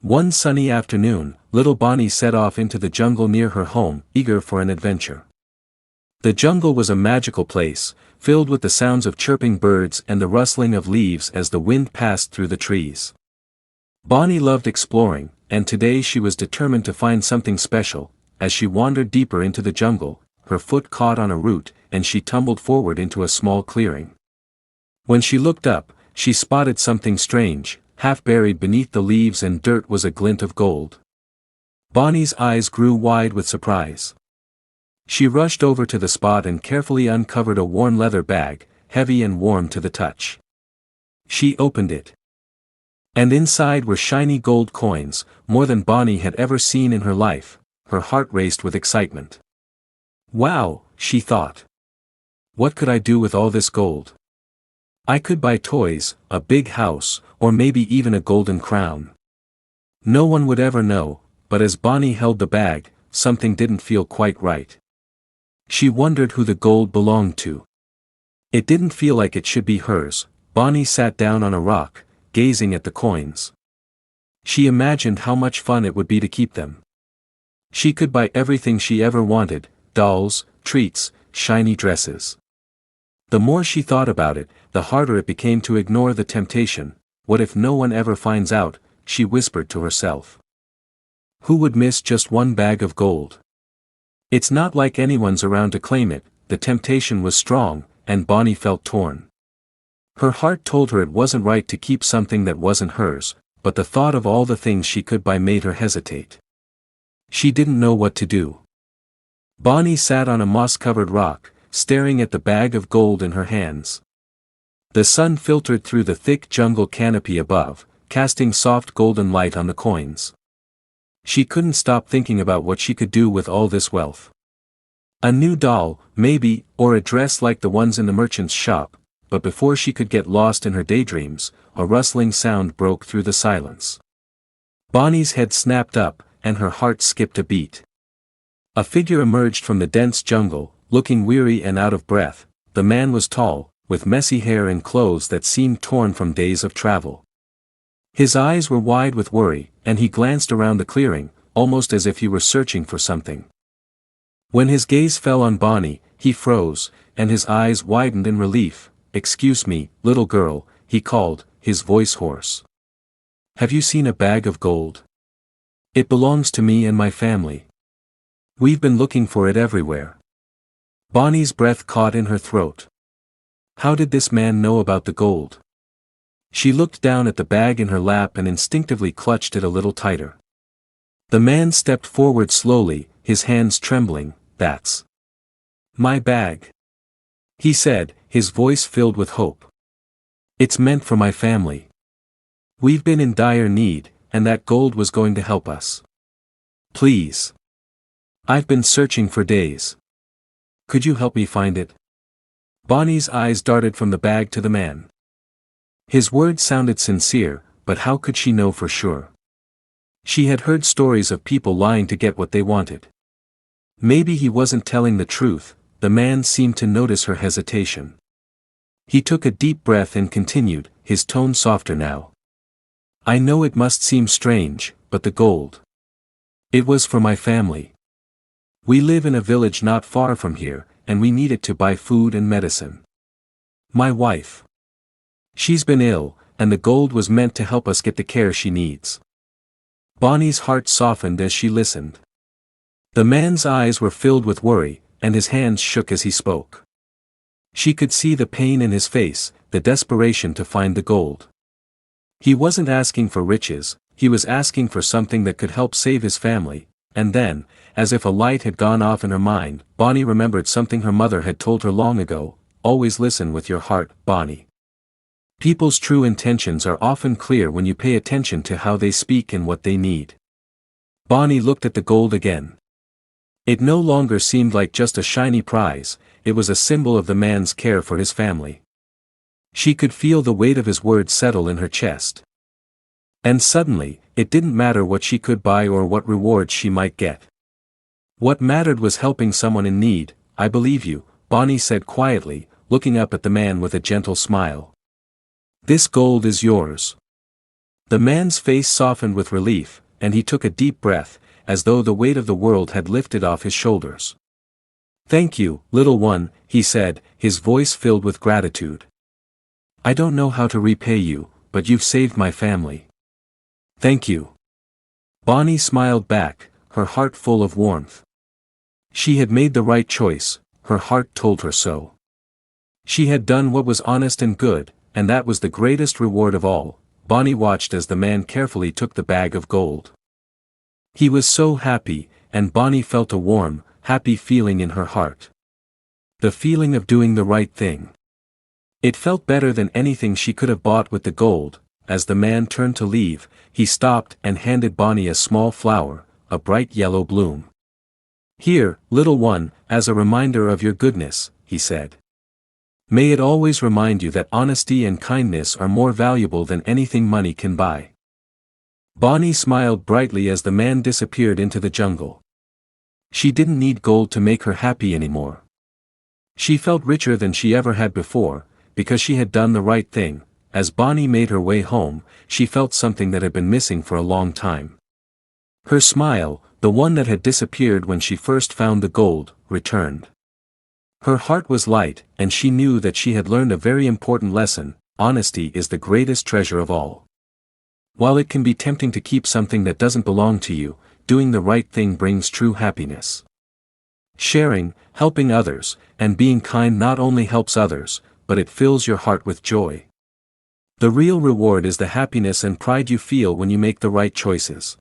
One sunny afternoon, little Bonnie set off into the jungle near her home, eager for an adventure. The jungle was a magical place, filled with the sounds of chirping birds and the rustling of leaves as the wind passed through the trees. Bonnie loved exploring, and today she was determined to find something special. As she wandered deeper into the jungle, her foot caught on a root, and she tumbled forward into a small clearing. When she looked up, she spotted something strange. Half buried beneath the leaves and dirt was a glint of gold. Bonnie's eyes grew wide with surprise. She rushed over to the spot and carefully uncovered a worn leather bag, heavy and warm to the touch. She opened it. And inside were shiny gold coins, more than Bonnie had ever seen in her life. Her heart raced with excitement. Wow, she thought. What could I do with all this gold? I could buy toys, a big house, or maybe even a golden crown. No one would ever know, but as Bonnie held the bag, something didn't feel quite right. She wondered who the gold belonged to. It didn't feel like it should be hers. Bonnie sat down on a rock, gazing at the coins. She imagined how much fun it would be to keep them. She could buy everything she ever wanted: dolls, treats, shiny dresses. The more she thought about it, the harder it became to ignore the temptation. What if no one ever finds out, she whispered to herself. Who would miss just one bag of gold? It's not like anyone's around to claim it. The temptation was strong, and Bonnie felt torn. Her heart told her it wasn't right to keep something that wasn't hers, but the thought of all the things she could buy made her hesitate. She didn't know what to do. Bonnie sat on a moss-covered rock, staring at the bag of gold in her hands. The sun filtered through the thick jungle canopy above, casting soft golden light on the coins. She couldn't stop thinking about what she could do with all this wealth. A new doll, maybe, or a dress like the ones in the merchant's shop, but before she could get lost in her daydreams, a rustling sound broke through the silence. Bonnie's head snapped up, and her heart skipped a beat. A figure emerged from the dense jungle, looking weary and out of breath. The man was tall, with messy hair and clothes that seemed torn from days of travel. His eyes were wide with worry, and he glanced around the clearing, almost as if he were searching for something. When his gaze fell on Bonnie, he froze, and his eyes widened in relief. "Excuse me, little girl," he called, his voice hoarse. "Have you seen a bag of gold? It belongs to me and my family. We've been looking for it everywhere." Bonnie's breath caught in her throat. How did this man know about the gold? She looked down at the bag in her lap and instinctively clutched it a little tighter. The man stepped forward slowly, his hands trembling. "That's my bag," he said, his voice filled with hope. "It's meant for my family. We've been in dire need, and that gold was going to help us. Please. I've been searching for days. Could you help me find it?" Bonnie's eyes darted from the bag to the man. His words sounded sincere, but how could she know for sure? She had heard stories of people lying to get what they wanted. Maybe he wasn't telling the truth. The man seemed to notice her hesitation. He took a deep breath and continued, his tone softer now. "I know it must seem strange, but the gold. It was for my family. We live in a village not far from here, and we need it to buy food and medicine. My wife. She's been ill, and the gold was meant to help us get the care she needs." Bonnie's heart softened as she listened. The man's eyes were filled with worry, and his hands shook as he spoke. She could see the pain in his face, the desperation to find the gold. He wasn't asking for riches, he was asking for something that could help save his family. And then, as if a light had gone off in her mind, Bonnie remembered something her mother had told her long ago: "Always listen with your heart, Bonnie. People's true intentions are often clear when you pay attention to how they speak and what they need." Bonnie looked at the gold again. It no longer seemed like just a shiny prize, it was a symbol of the man's care for his family. She could feel the weight of his words settle in her chest. And suddenly, it didn't matter what she could buy or what rewards she might get. What mattered was helping someone in need. "I believe you," Bonnie said quietly, looking up at the man with a gentle smile. "This gold is yours. The man's face softened with relief, and he took a deep breath, as though the weight of the world had lifted off his shoulders. "Thank you, little one," he said, his voice filled with gratitude. "I don't know how to repay you, but you've saved my family. Thank you." Bonnie smiled back, her heart full of warmth. She had made the right choice, her heart told her so. She had done what was honest and good, and that was the greatest reward of all. Bonnie watched as the man carefully took the bag of gold. He was so happy, and Bonnie felt a warm, happy feeling in her heart. The feeling of doing the right thing. It felt better than anything she could have bought with the gold. As the man turned to leave, he stopped and handed Bonnie a small flower, a bright yellow bloom. "Here, little one, as a reminder of your goodness," he said. "May it always remind you that honesty and kindness are more valuable than anything money can buy." Bonnie smiled brightly as the man disappeared into the jungle. She didn't need gold to make her happy anymore. She felt richer than she ever had before, because she had done the right thing. As Bonnie made her way home, she felt something that had been missing for a long time. Her smile, the one that had disappeared when she first found the gold, returned. Her heart was light, and she knew that she had learned a very important lesson: honesty is the greatest treasure of all. While it can be tempting to keep something that doesn't belong to you, doing the right thing brings true happiness. Sharing, helping others, and being kind not only helps others, but it fills your heart with joy. The real reward is the happiness and pride you feel when you make the right choices.